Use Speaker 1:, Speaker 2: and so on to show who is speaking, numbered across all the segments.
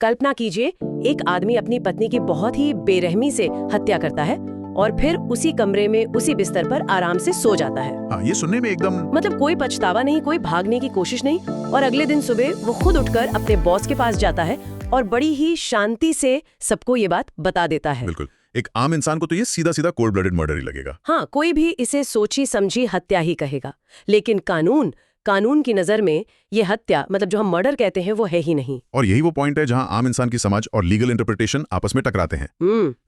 Speaker 1: कल्पना कीजिए, एक आदमी अपनी पत्नी की बहुत ही बेरहमी से हत्या करता है और फिर उसी कमरे में उसी बिस्तर पर आराम से सो जाता है।
Speaker 2: हाँ, ये सुनने में एकदम
Speaker 1: मतलब कोई पछतावा नहीं, कोई भागने की कोशिश नहीं, और अगले दिन सुबह वो खुद उठकर अपने बॉस के पास जाता है और बड़ी ही शांति से सबको ये बात बता देता है।
Speaker 2: बिल्कुल, एक आम इंसान को तो ये सीधा सीधा कोल्ड ब्लडेड मर्डर ही लगेगा।
Speaker 1: हाँ, कोई भी इसे सोची समझी हत्या ही कहेगा, लेकिन कानून की नजर में ये हत्या, मतलब जो हम मर्डर कहते हैं, वो है ही नहीं।
Speaker 2: और यही वो पॉइंट है जहां आम इंसान की समझ और लीगल इंटरप्रिटेशन आपस में टकराते हैं।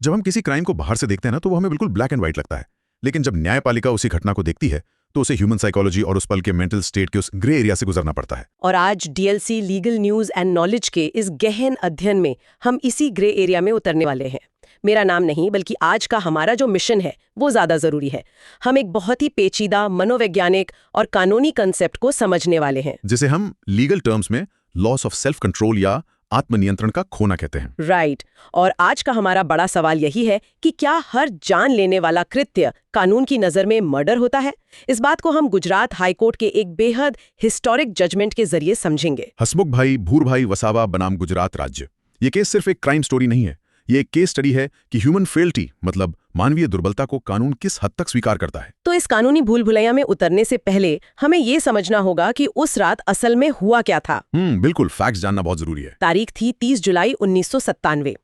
Speaker 2: जब हम किसी क्राइम को बाहर से देखते हैं ना, तो वो हमें बिल्कुल ब्लैक एंड व्हाइट लगता है, लेकिन जब न्यायपालिका उसी घटना को देखती है तो उसे ह्यूमन साइकोलॉजी और उस पल के मेंटल स्टेट के उस ग्रे एरिया से गुजरना पड़ता है।
Speaker 1: और आज DLC legal news and knowledge के इस गहन अध्ययन में हम इसी ग्रे एरिया में उतरने वाले हैं। मेरा नाम नहीं, बल्कि आज का हमारा जो मिशन है वो ज्यादा जरूरी है। हम एक बहुत ही पेचीदा मनोवैज्ञानिक और कानूनी कंसेप्ट को समझने वाले हैं,
Speaker 2: जिसे हम लीगल टर्म्स में लॉस ऑफ सेल्फ कंट्रोल या आत्मनियंत्रण का खोना कहते हैं।
Speaker 1: राइट। और आज का हमारा बड़ा सवाल यही है कि क्या हर जान लेने वाला कृत्य कानून की नजर में मर्डर होता है? इस बात को हम गुजरात हाईकोर्ट के एक बेहद हिस्टोरिक जजमेंट के जरिए समझेंगे।
Speaker 2: हसमुख भाई भूरभाई वसावा बनाम गुजरात राज्य। ये केस सिर्फ एक क्राइम स्टोरी नहीं है, ये एक केस स्टडी है कि ह्यूमन फेल्टी, मतलब मानवीय दुर्बलता को कानून किस हद तक स्वीकार करता है।
Speaker 1: तो इस कानूनी भूल भुलैया में उतरने से पहले हमें ये समझना होगा कि उस रात असल में हुआ क्या था।
Speaker 2: बिल्कुल, फैक्ट्स जानना बहुत जरूरी है।
Speaker 1: तारीख थी 30 जुलाई 1997।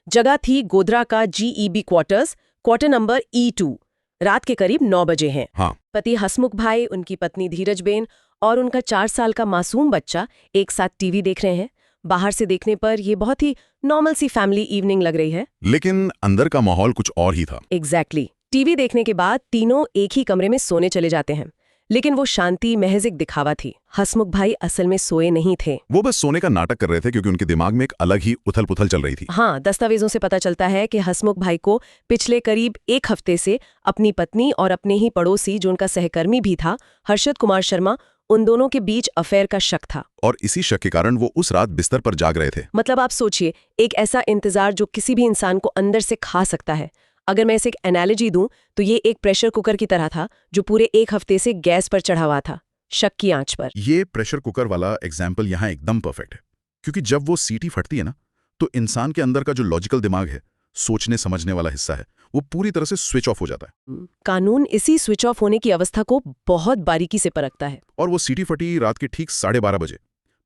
Speaker 1: जगह थी गोधरा का GEB quarters, quarter number E2। रात के करीब 9 बजे हैं।
Speaker 2: हाँ।
Speaker 1: पति हसमुख भाई, उनकी पत्नी धीरजबेन और उनका 4 साल का मासूम बच्चा एक साथ टीवी देख रहे हैं। बाहर से देखने पर यह बहुत ही नॉर्मल सी फैमिली इवनिंग लग रही है,
Speaker 2: लेकिन अंदर का माहौल कुछ और ही था।
Speaker 1: एग्जैक्टली। टीवी देखने के बाद तीनों एक ही कमरे में सोने चले जाते हैं, लेकिन वो शांति महज एक दिखावा थी। हसमुख भाई असल में सोए नहीं थे,
Speaker 2: वो बस सोने का नाटक कर रहे थे, क्योंकि उनके दिमाग में एक अलग ही उथल पुथल चल रही थी।
Speaker 1: हाँ, दस्तावेजों से पता चलता है कि हसमुख भाई को पिछले करीब 1 हफ्ते से अपनी पत्नी और अपने ही पड़ोसी, जो उनका सहकर्मी भी था, हर्षद कुमार शर्मा, उन दोनों के बीच अफेयर का शक था।
Speaker 2: और इसी शक के कारण वो उस रात बिस्तर पर जाग रहे थे।
Speaker 1: मतलब आप सोचिए, एक ऐसा इंतजार जो किसी भी इंसान को अंदर से खा सकता है। अगर मैं इसे एक एनालॉजी दूं तो ये एक प्रेशर कुकर की तरह था जो पूरे 1 हफ्ते से गैस पर चढ़ा हुआ था, शक की आंच पर।
Speaker 2: ये प्रेशर कुकर वाला एग्जाम्पल यहाँ एकदम परफेक्ट है, क्योंकि जब वो सीटी फटती है ना, तो इंसान के अंदर का जो लॉजिकल दिमाग है, सोचने समझने वाला हिस्सा है, वो पूरी तरह से स्विच ऑफ हो जाता है।
Speaker 1: कानून इसी स्विच ऑफ होने की अवस्था को बहुत बारीकी से परखता है।
Speaker 2: और वो सीटी फटी रात के ठीक 12:30 बजे।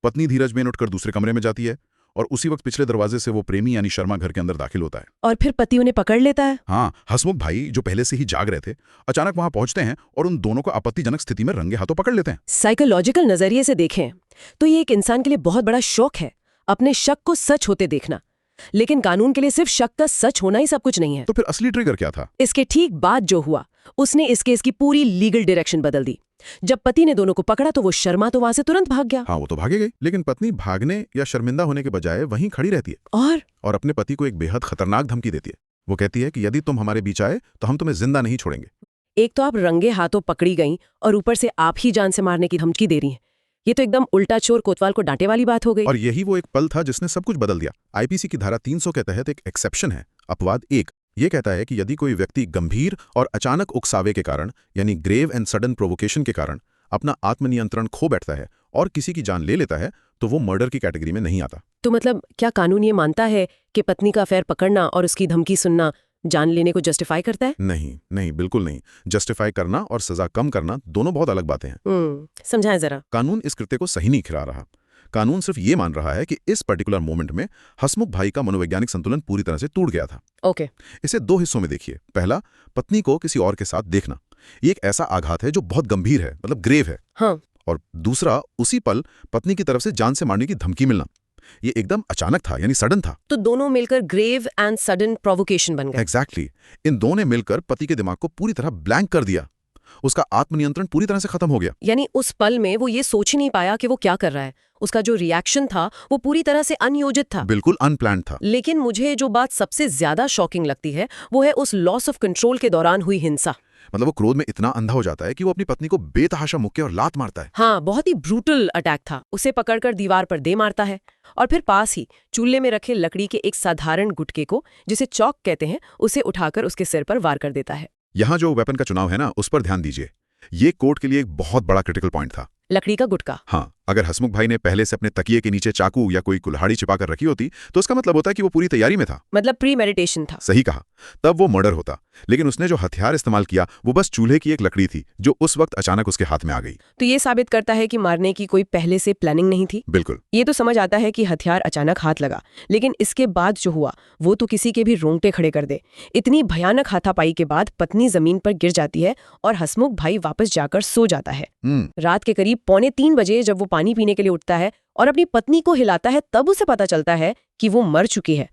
Speaker 2: पत्नी धीरजबेन उठकर दूसरे कमरे में जाती है और उसी वक्त पिछले दरवाजे से वो प्रेमी यानी शर्मा घर के अंदर दाखिल होता है।
Speaker 1: और फिर पति उन्हें पकड़ लेता है।
Speaker 2: हाँ, हसमुख भाई जो पहले से ही जाग रहे थे, अचानक वहां पहुंचते हैं और उन दोनों को आपत्तिजनक स्थिति में रंगे हाथों पकड़ लेते हैं।
Speaker 1: साइकोलॉजिकल नजरिए से देखें तो ये एक इंसान के लिए बहुत बड़ा शौक है, अपने शक को सच होते देखना। लेकिन कानून के लिए सिर्फ शक का सच होना ही सब कुछ नहीं है।
Speaker 2: तो फिर असली ट्रिगर क्या था?
Speaker 1: इसके ठीक बाद जो हुआ, उसने इस केस की पूरी लीगल डायरेक्शन बदल दी। जब पति ने दोनों को पकड़ा तो वो शर्मा तो वहां से तुरंत भाग गया।
Speaker 2: हाँ, वो तो भागे गई, लेकिन पत्नी भागने या शर्मिंदा होने के बजाय वहीं खड़ी रहती है और अपने पति को एक बेहद खतरनाक धमकी देती है। वो कहती है कि यदि तुम हमारे बीच आए तो हम तुम्हें जिंदा नहीं छोड़ेंगे।
Speaker 1: एक तो आप रंगे हाथों पकड़ी गई और ऊपर से आप ही जान से मारने की धमकी दे रही हैं। ये तो एकदम उल्टा चोर कोतवाल को डांटे वाली बात हो गई।
Speaker 2: और यही वो एक पल था जिसने सब कुछ बदल दिया। आईपीसी की धारा 300 के तहत एक एक्सेप्शन है, अपवाद 1। ये कहता है कि यदि कोई व्यक्ति गंभीर और अचानक उकसावे के कारण, यानी ग्रेव एंड सडन प्रोवोकेशन के कारण अपना आत्मनियंत्रण खो बैठता है और किसी की जान ले लेता है, तो वो मर्डर की कैटेगरी में नहीं आता।
Speaker 1: तो मतलब क्या कानून ये मानता है कि पत्नी का अफेयर पकड़ना और उसकी धमकी सुनना जान लेने को जस्टिफाई करता है?
Speaker 2: नहीं नहीं, बिल्कुल नहीं। जस्टिफाई करना और सजा कम करना दोनों बहुत अलग बातें हैं।
Speaker 1: समझाएं जरा।
Speaker 2: कानून इस कृत्य को सही नहीं खिला रहा। कानून सिर्फ ये मान रहा है कि इस पर्टिकुलर मोमेंट में हसमुख भाई का मनोवैज्ञानिक संतुलन पूरी तरह से टूट गया था।
Speaker 1: ओके।
Speaker 2: इसे 2 हिस्सों में देखिए। पहला, पत्नी को किसी और के साथ देखना। ये एक ऐसा आघात है जो बहुत गंभीर है, मतलब ग्रेव है।
Speaker 1: हाँ।
Speaker 2: और दूसरा, उसी पल पत्नी की तरफ से जान से मारने की धमकी मिलना। ये एकदम अचानक था, यानी सडन था।
Speaker 1: तो दोनों मिलकर ग्रेव एंड सडन प्रोवोकेशन बन गए।
Speaker 2: एग्जैक्टली। इन दोनों ने मिलकर पति के दिमाग को पूरी तरह ब्लैंक कर दिया। उसका आत्मनियंत्रण पूरी तरह से खत्म हो गया।
Speaker 1: यानी उस पल में वो ये सोच ही नहीं पाया कि वो क्या कर रहा है। उसका जो रिएक्शन था वो पूरी तरह से अनियोजित था,
Speaker 2: बिल्कुल अनप्लान्ड था।
Speaker 1: लेकिन मुझे जो बात सबसे ज्यादा शॉकिंग लगती है वो है उस लॉस ऑफ कंट्रोल के दौरान हुई हिंसा।
Speaker 2: मतलब वो क्रोध में इतना अंधा हो जाता है कि वो अपनी पत्नी को बेतहाशा मुक्के और लात मारता है।
Speaker 1: हाँ, बहुत ही ब्रूटल अटैक था। उसे पकड़कर दीवार पर दे मारता है और फिर पास ही चूल्हे में रखे लकड़ी के एक साधारण गुटके को, जिसे चौक कहते हैं, उसे उठाकर उसके सिर पर वार कर देता है।
Speaker 2: यहाँ जो वेपन का चुनाव है ना, उस पर ध्यान दीजिए। ये कोर्ट के लिए एक बहुत बड़ा क्रिटिकल पॉइंट था।
Speaker 1: लकड़ी का गुटका।
Speaker 2: हाँ, अगर हसमुख भाई ने पहले से अपने तकिए के नीचे चाकू या कोई कुल्हाड़ी छिपाकर रखी होती तो इसका मतलब होता कि वो पूरी तैयारी में था।
Speaker 1: मतलब प्री मेडिटेशन था।
Speaker 2: सही कहा, तब वो मर्डर होता। लेकिन उसने जो हथियार इस्तेमाल किया वो बस चूल्हे की एक लकड़ी थी जो उस वक्त अचानक उसके हाथ में आ गई।
Speaker 1: तो ये साबित करता है कि मारने की कोई पहले से प्लानिंग नहीं थी।
Speaker 2: बिल्कुल।
Speaker 1: ये तो समझ आता है कि हथियार अचानक हाथ लगा, लेकिन इसके बाद जो हुआ वो तो किसी के भी रोंगटे खड़े कर दे। इतनी भयानक हाथापाई के बाद पत्नी जमीन पर गिर जाती है और हसमुख भाई वापस जाकर सो जाता है। रात के करीब 2:45 बजे जब वो पानी पीने के लिए उठता है और अपनी पत्नी को हिलाता है, तब उसे पता चलता है कि वो मर चुकी है।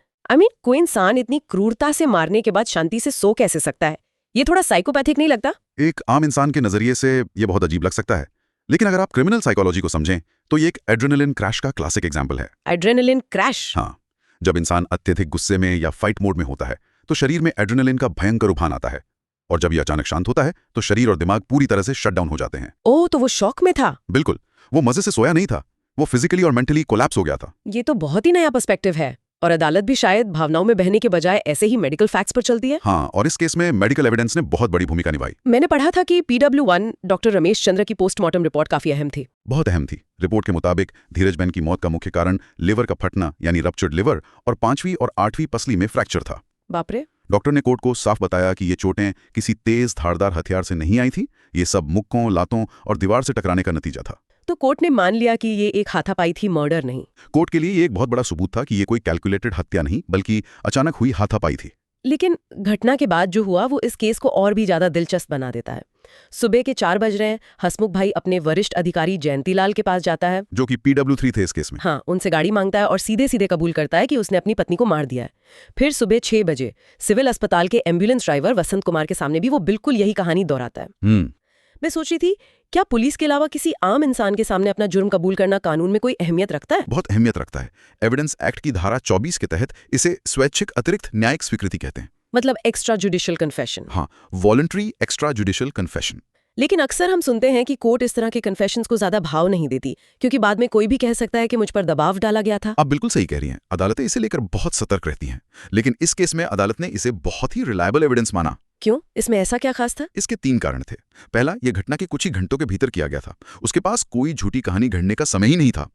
Speaker 1: कोई इंसान इतनी क्रूरता से मारने के बाद शांति से सो कैसे सकता है? ये थोड़ा साइकोपैथिक नहीं लगता?
Speaker 2: एक आम इंसान के नजरिए से ये बहुत अजीब लग सकता है, लेकिन अगर आप क्रिमिनल साइकोलॉजी को समझें तो ये एक एड्रेनलिन क्रैश का क्लासिक एग्जाम्पल है।
Speaker 1: Adrenaline crash?
Speaker 2: हाँ, जब इंसान अत्यधिक गुस्से में या फाइट मोड में होता है तो शरीर में एड्रेनलिन का भयंकर उफान आता है, और जब ये अचानक शांत होता है तो शरीर और दिमाग पूरी तरह से शट डाउन हो जाते हैं।
Speaker 1: ओह, तो वो शॉक में था?
Speaker 2: बिल्कुल, वो मजे से सोया नहीं था, वो फिजिकली और मेंटली कोलैप्स हो गया था।
Speaker 1: ये तो बहुत ही नया पर्सपेक्टिव है। और अदालत भी शायद भावनाओं में बहने के बजाय ऐसे ही मेडिकल फैक्ट्स पर चलती है।
Speaker 2: हाँ, और इस केस में मेडिकल एविडेंस ने बहुत बड़ी भूमिका निभाई।
Speaker 1: मैंने पढ़ा था कि PW1 डॉक्टर रमेश चंद्र की पोस्टमार्टम रिपोर्ट काफी अहम थी।
Speaker 2: बहुत अहम थी। रिपोर्ट के मुताबिक धीरज बहन की मौत का मुख्य कारण लिवर का फटना यानी रप्चर्ड लिवर और 5वीं और 8वीं पसली में फ्रैक्चर था।
Speaker 1: बाप रे।
Speaker 2: डॉक्टर ने कोर्ट को साफ बताया कि ये चोटें किसी तेज धारदार हथियार से नहीं आई थी, ये सब मुक्कों, लातों और दीवार से टकराने का नतीजा था।
Speaker 1: तो कोर्ट ने मान लिया कि ये एक हाथापाई थी, मर्डर नहीं।
Speaker 2: कोर्ट के लिए ये एक बहुत बड़ा सबूत था कि ये कोई कैलकुलेटेड हत्या नहीं बल्कि अचानक हुई हाथापाई थी।
Speaker 1: लेकिन घटना के बाद जो हुआ वो इस केस को और भी ज्यादा दिलचस्प बना देता है। सुबह के 4 बज रहे हैं, हसमुख भाई अपने वरिष्ठ अधिकारी जयंतीलाल के पास जाता है,
Speaker 2: जो कि PW3 थे इस केस में।
Speaker 1: हाँ, उनसे गाड़ी मांगता है और सीधे सीधे कबूल करता है कि उसने अपनी पत्नी को मार दिया है। फिर सुबह 6 बजे सिविल अस्पताल के एम्बुलेंस ड्राइवर वसंत कुमार के सामने भी वो बिल्कुल यही कहानी दोहराता है। मैं सोच रही थी, क्या पुलिस के अलावा किसी आम इंसान के सामने अपना जुर्म कबूल करना कानून में कोई अहमियत रखता है?
Speaker 2: बहुत अहमियत रखता है। एविडेंस एक्ट की धारा 24 के तहत इसे स्वैच्छिक अतिरिक्त न्यायिक स्वीकृति कहते हैं।
Speaker 1: मतलब एक्स्ट्रा जुडिशियल कन्फेशन।
Speaker 2: हाँ, वॉलंटरी एक्स्ट्रा जुडिशियल कन्फेशन।
Speaker 1: लेकिन अक्सर हम सुनते हैं कि कोर्ट इस तरह के कन्फेशंस को ज्यादा भाव नहीं देती, क्योंकि बाद में कोई भी कह सकता है कि मुझ पर दबाव डाला गया था।
Speaker 2: आप बिल्कुल सही कह रही हैं। अदालतें इसे लेकर बहुत सतर्क रहती हैं, लेकिन इस केस में अदालत ने इसे बहुत ही रिलायबल एविडेंस माना।
Speaker 1: क्यों? इसमें ऐसा क्या खास था?
Speaker 2: इसके 3 कारण थे। पहला, यह घटना के कुछ ही घंटों के भीतर किया गया था। उसके पास कोई झूठी कहानी घड़ने का समय ही नहीं था।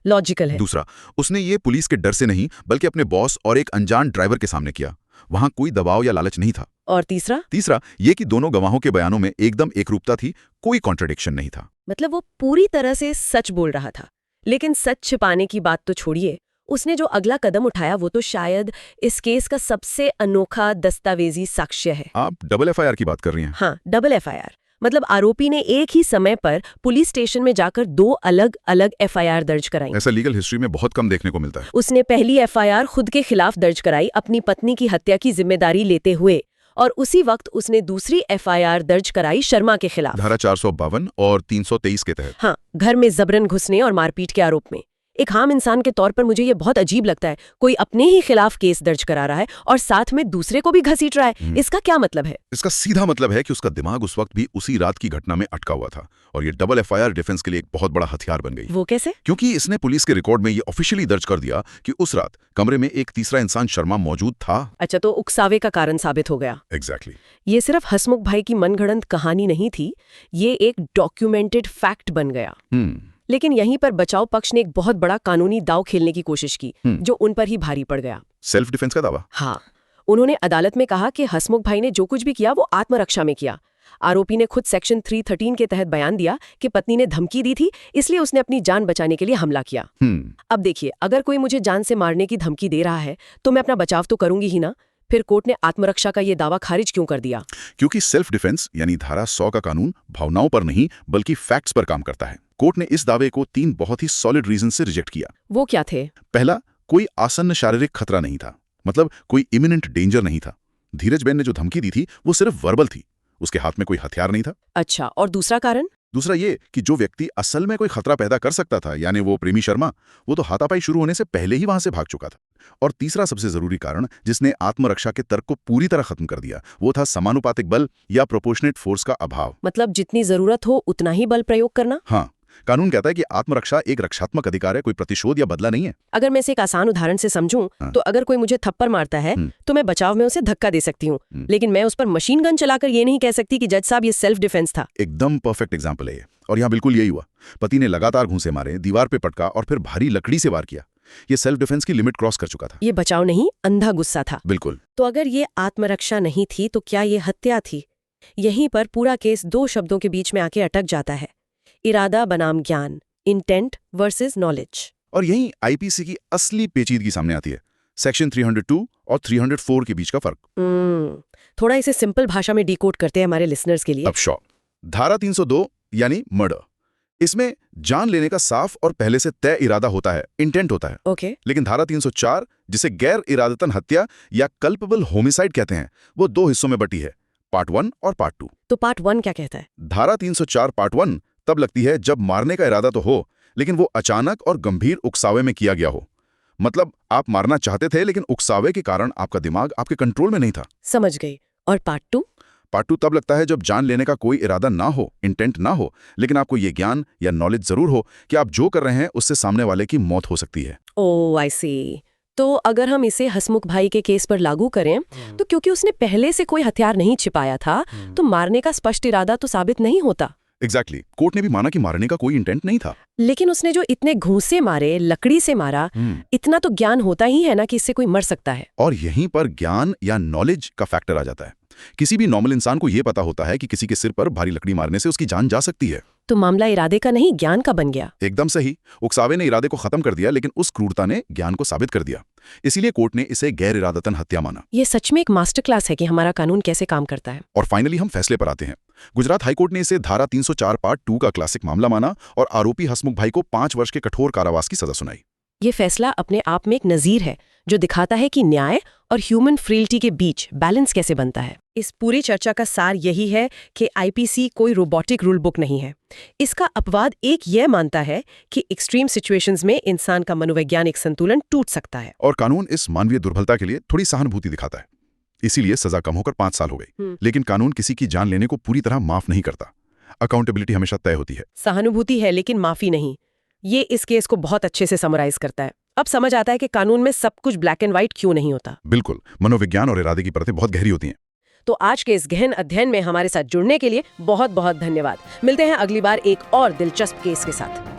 Speaker 1: लॉजिकल है।
Speaker 2: दूसरा, उसने ये पुलिस के डर से नहीं बल्कि अपने बॉस और एक अनजान ड्राइवर के सामने किया। वहां कोई दबाव या लालच नहीं था।
Speaker 1: और तीसरा
Speaker 2: ये कि दोनों गवाहों के बयानों में एकदम एकरूपता थी, कोई कॉन्ट्रडिक्शन नहीं था।
Speaker 1: मतलब वो पूरी तरह से सच बोल रहा था। लेकिन सच छिपाने की बात तो छोड़िए, उसने जो अगला कदम उठाया वो तो शायद इस केस का सबसे अनोखा दस्तावेजी साक्ष्य है।
Speaker 2: आप डबल FIR की बात कर रही हैं?
Speaker 1: हाँ, डबल FIR। मतलब आरोपी ने एक ही समय पर पुलिस स्टेशन में जाकर 2 अलग अलग FIR दर्ज कराई।
Speaker 2: ऐसा लीगल हिस्ट्री में बहुत कम देखने को मिलता है।
Speaker 1: उसने पहली FIR खुद के खिलाफ दर्ज कराई, अपनी पत्नी की हत्या की जिम्मेदारी लेते हुए, और उसी वक्त उसने दूसरी FIR दर्ज कराई शर्मा के खिलाफ,
Speaker 2: धारा 452 और 323 के तहत।
Speaker 1: हाँ, घर में जबरन घुसने और मारपीट के आरोप में। एक आम इंसान के तौर पर मुझे ये बहुत अजीब लगता है, कोई अपने ही खिलाफ केस दर्ज करा रहा है और साथ में दूसरे को भी घसीट रहा है। इसका क्या मतलब है?
Speaker 2: इसका सीधा मतलब है कि उसका दिमाग उस वक्त भी उसी रात की घटना में अटका हुआ था, और ये डबल FIR डिफेंस के लिए एक बहुत बड़ा हथियार बन गई।
Speaker 1: वो कैसे?
Speaker 2: क्योंकि इसने पुलिस के रिकॉर्ड में ये ऑफिशियली दर्ज कर दिया कि उस रात कमरे में एक तीसरा इंसान शर्मा मौजूद था।
Speaker 1: अच्छा, तो उकसावे का कारण साबित हो गया।
Speaker 2: एग्जैक्टली।
Speaker 1: ये सिर्फ हसमुख भाई की मनगढ़ंत कहानी नहीं थी, ये एक डॉक्यूमेंटेड फैक्ट बन गया। लेकिन यहीं पर बचाव पक्ष ने एक बहुत बड़ा कानूनी दांव खेलने की कोशिश की, जो उन पर ही भारी पड़ गया।
Speaker 2: सेल्फ डिफेंस का दावा?
Speaker 1: हाँ, उन्होंने अदालत में कहा कि हसमुख भाई ने जो कुछ भी किया वो आत्मरक्षा में किया। आरोपी ने खुद सेक्शन 313 के तहत बयान दिया कि पत्नी ने धमकी दी थी, इसलिए उसने अपनी जान बचाने के लिए हमला किया। अब देखिए, अगर कोई मुझे जान से मारने की धमकी दे रहा है तो मैं अपना बचाव तो करूंगी ही ना। फिर कोर्ट ने आत्मरक्षा का ये दावा खारिज क्यों कर दिया?
Speaker 2: क्योंकि सेल्फ डिफेंस यानी धारा 100 का कानून भावनाओं पर नहीं बल्कि फैक्ट्स पर काम करता है। कोर्ट ने इस दावे को 3 बहुत ही सॉलिड रीजन से रिजेक्ट किया।
Speaker 1: वो क्या थे?
Speaker 2: पहला, कोई आसन्न शारीरिक खतरा नहीं था, मतलब कोई इमिनेंट डेंजर नहीं था। धीरज बहन ने जो धमकी दी थी वो सिर्फ वर्बल थी, उसके हाथ में कोई हथियार नहीं था।
Speaker 1: अच्छा, और दूसरा कारण?
Speaker 2: दूसरा ये कि जो व्यक्ति असल में कोई खतरा पैदा कर सकता था, यानी वो प्रेमी शर्मा, वो तो हाथापाई शुरू होने से पहले ही वहां से भाग चुका था। और तीसरा सबसे जरूरी कारण जिसने आत्मरक्षा के तर्क को पूरी तरह खत्म कर दिया, वो था समानुपातिक बल या प्रोपोर्शनेट फोर्स का अभाव। मतलब
Speaker 1: जितनी जरूरत हो उतना ही बल प्रयोग करना।
Speaker 2: हाँ, कानून कहता है कि आत्मरक्षा एक रक्षात्मक अधिकार है, कोई प्रतिशोध या बदला नहीं है।
Speaker 1: अगर मैं इसे एक आसान उदाहरण से समझूं, तो अगर कोई मुझे थप्पड़ मारता है तो मैं बचाव में उसे धक्का दे सकती हूँ, लेकिन मैं उस पर मशीन गन चलाकर ये नहीं कह सकती कि जज साहब ये सेल्फ डिफेंस था।
Speaker 2: एकदम परफेक्ट एग्जाम्पल है ये। और यहाँ बिल्कुल यही हुआ। पति ने लगातार घूंसे मारे, दीवार पे पटका और फिर भारी लकड़ी से वार किया। ये सेल्फ डिफेंस की लिमिट क्रॉस कर चुका था।
Speaker 1: ये बचाव नहीं, अंधा गुस्सा था।
Speaker 2: बिल्कुल।
Speaker 1: तो अगर ये आत्मरक्षा नहीं थी तो क्या ये हत्या थी? यहीं पर पूरा केस दो शब्दों के बीच में आके अटक जाता है, इरादा बनाम ज्ञान, इंटेंट वर्सेस नॉलेज।
Speaker 2: और यहीं आईपीसी की असली पेचीदगी सामने आती है, सेक्शन 302 और 304 के बीच का फर्क।
Speaker 1: थोड़ा इसे सिंपल भाषा में डिकोड करते हैं हमारे लिसनर्स के लिए।
Speaker 2: अब शॉ धारा 302 यानी मर्डर, इसमें जान लेने का साफ और पहले से तय इरादा होता है, इंटेंट होता है।
Speaker 1: ओके।
Speaker 2: लेकिन धारा 304, जिसे गैर इरादतन हत्या या कल्पेबल होमिसाइड कहते हैं, वो दो हिस्सों में बटी है, पार्ट 1 और पार्ट 2।
Speaker 1: तो पार्ट 1 क्या कहता है?
Speaker 2: धारा 304 पार्ट 1 तब लगती है जब मारने का इरादा तो हो, लेकिन वो अचानक और गंभीर उकसावे में किया गया हो। मतलब आप मारना चाहते थे, लेकिन उकसावे के कारण आपका दिमाग आपके कंट्रोल में नहीं था।
Speaker 1: समझ गई। और पार्ट 2?
Speaker 2: पार्ट 2 तब लगता है जब जान लेने का कोई इरादा ना हो, इंटेंट ना हो, लेकिन आपको ये ज्ञान या नॉलेज जरूर हो कि आप जो कर रहे हैं उससे सामने वाले की मौत हो सकती है।
Speaker 1: ओह आई सी। तो अगर हम इसे हसमुख भाई के केस पर लागू करें तो क्योंकि उसने पहले से कोई हथियार नहीं छिपाया था तो मारने का स्पष्ट इरादा तो साबित नहीं होता।
Speaker 2: एग्जैक्टली। कोर्ट ने भी माना कि मारने का कोई इंटेंट नहीं था।
Speaker 1: लेकिन उसने जो इतने घूंसे मारे, लकड़ी से मारा, इतना तो ज्ञान होता ही है ना कि इससे कोई मर सकता है।
Speaker 2: और यहीं पर ज्ञान या नॉलेज का फैक्टर आ जाता है। किसी भी नॉर्मल इंसान को यह पता होता है कि किसी के सिर पर भारी लकड़ी मारने से उसकी जान जा सकती है।
Speaker 1: तो मामला इरादे का नहीं, ज्ञान का बन गया।
Speaker 2: एकदम सही। उकसावे ने इरादे को खत्म कर दिया, लेकिन उस क्रूरता ने ज्ञान को साबित कर दिया। इसीलिए कोर्ट ने इसे गैर इरादतन हत्या माना।
Speaker 1: ये सच में एक मास्टर क्लास है कि हमारा कानून कैसे काम करता है।
Speaker 2: और फाइनली हम फैसले पर आते हैं। गुजरात हाईकोर्ट ने इसे धारा 304 पार्ट 2 का क्लासिक मामला माना और आरोपी हसमुख भाई को 5 वर्ष के कठोर कारावास की सजा सुनाई।
Speaker 1: ये फैसला अपने आप में एक नजीर है जो दिखाता है कि न्याय और ह्यूमन फ्रील्टी के बीच बैलेंस कैसे बनता है। इस पूरी चर्चा का सार यही है कि आईपीसी कोई रोबोटिक रूल बुक नहीं है। इसका अपवाद एक यह मानता है कि एक्सट्रीम सिचुएशंस में इंसान का मनोवैज्ञानिक संतुलन टूट सकता है।
Speaker 2: और कानून इस मानवीय दुर्बलता के लिए थोड़ी सहानुभूति दिखाता है। इसीलिए सजा कम होकर 5 साल हो गई। लेकिन कानून किसी की जान लेने को पूरी तरह माफ नहीं करता। अकाउंटेबिलिटी हमेशा तय होती है।
Speaker 1: सहानुभूति है लेकिन माफी नहीं। ये इस केस को बहुत अच्छे से समराइज करता है। अब समझ आता है कि कानून में सब कुछ ब्लैक एंड व्हाइट क्यों नहीं होता।
Speaker 2: बिल्कुल, मनोविज्ञान और इरादे की परतें बहुत गहरी होती हैं।
Speaker 1: तो आज के इस गहन अध्ययन में हमारे साथ जुड़ने के लिए बहुत बहुत धन्यवाद। मिलते हैं अगली बार एक और दिलचस्प केस के साथ।